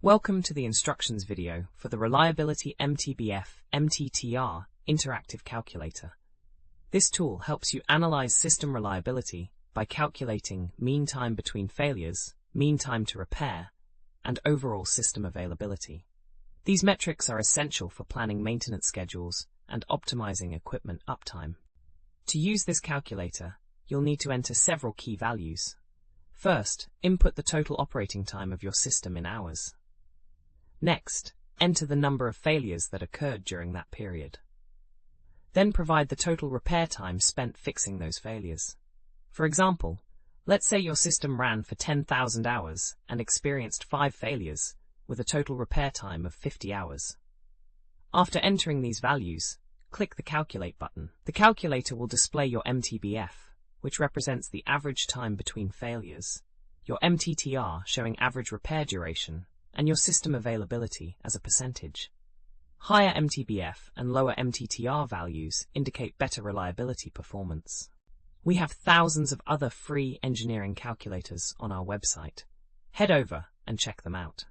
Welcome to the instructions video for the Reliability MTBF MTTR interactive calculator. This tool helps you analyze system reliability by calculating mean time between failures, mean time to repair, and overall system availability. These metrics are essential for planning maintenance schedules and optimizing equipment uptime. To use this calculator, you'll need to enter several key values. First, input the total operating time of your system in hours. Next, enter the number of failures that occurred during that period. Then provide the total repair time spent fixing those failures. For example, let's say your system ran for 10,000 hours and experienced 5 failures, with a total repair time of 50 hours. After entering these values, click the Calculate button. The calculator will display your MTBF, which represents the average time between failures, your MTTR showing average repair duration, and your system availability as a percentage. Higher MTBF and lower MTTR values indicate better reliability performance. We have thousands of other free engineering calculators on our website. Head over and check them out.